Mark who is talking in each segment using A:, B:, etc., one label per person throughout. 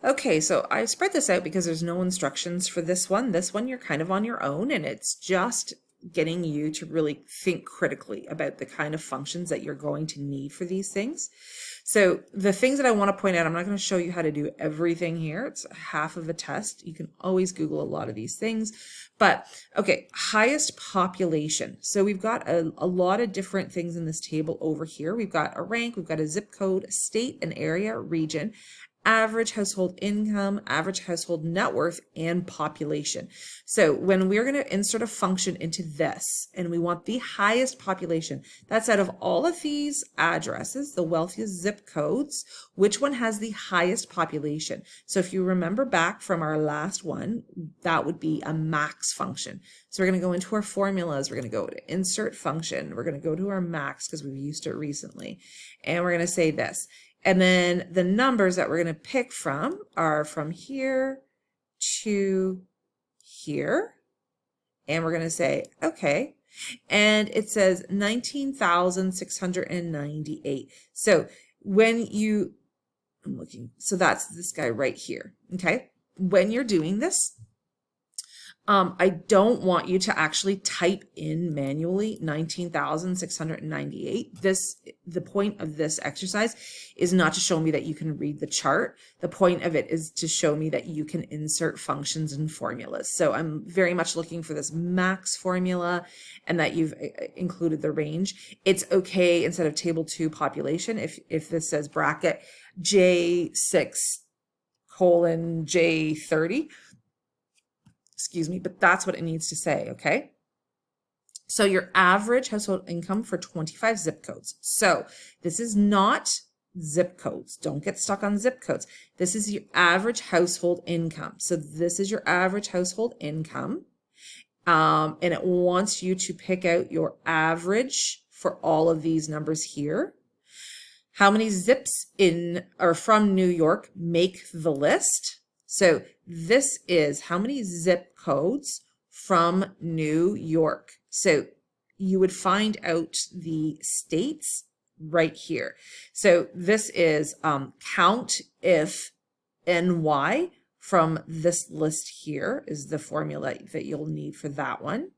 A: Okay, so I spread this out because there's no instructions for this one. This one you're kind of on your own, and it's just getting you to really think critically about the kind of functions that you're going to need for these things. So the things that I want to point out, I'm not going to show you how to do everything here. It's half of a test. You can always Google a lot of these things. But okay, highest population. So we've got a lot of different things in this table over here. We've got a rank, we've got a zip code, state, an area, region, average household income, average household net worth, and population. So when we're going to insert a function into this and we want the highest population, that's out of all of these addresses, the wealthiest zip codes, which one has the highest population? So if you remember back from our last one, that would be a max function. So we're going to go into our formulas. We're going to go to insert function. We're going to go to our max because we've used it recently. And we're going to say this. And then the numbers that we're going to pick from are from here to here. And we're going to say, okay. And it says 19,698. So when you, I'm looking, so that's this guy right here. Okay. When you're doing this, I don't want you to actually type in manually 19,698. The point of this exercise is not to show me that you can read the chart. The point of it is to show me that you can insert functions and formulas. So I'm very much looking for this max formula and that you've included the range. It's okay instead of table 2 population if this says bracket J6 colon J30. Excuse me, but that's what it needs to say, okay? So your average household income for 25 zip codes. So this is not zip codes. Don't get stuck on zip codes. This is your average household income. So this is your average household income. And it wants you to pick out your average for all of these numbers here. How many zips in or from New York make the list? So this is how many zip codes from New York. So you would find out the states right here. So this is count if NY from this list here is the formula that you'll need for that one.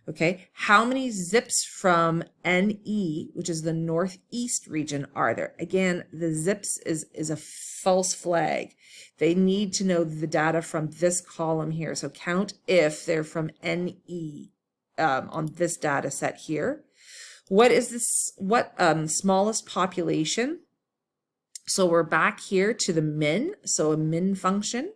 A: Okay, how many zips from NE, which is the Northeast region, are there? Again, the zips is a false flag. They need to know the data from this column here. So count if they're from NE on this data set here. What is this? What smallest population? So we're back here to the min, so a min function.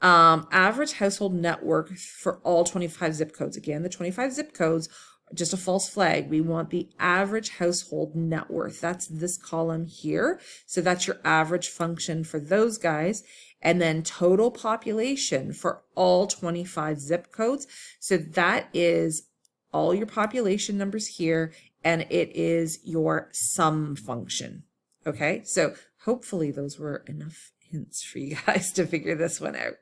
A: Average household net worth for all 25 zip codes. Again, the 25 zip codes, just a false flag. We want the average household net worth. That's this column here. So that's your average function for those guys. And then total population for all 25 zip codes. So that is all your population numbers here, and it is your sum function. Okay, so hopefully those were enough hints for you guys to figure this one out.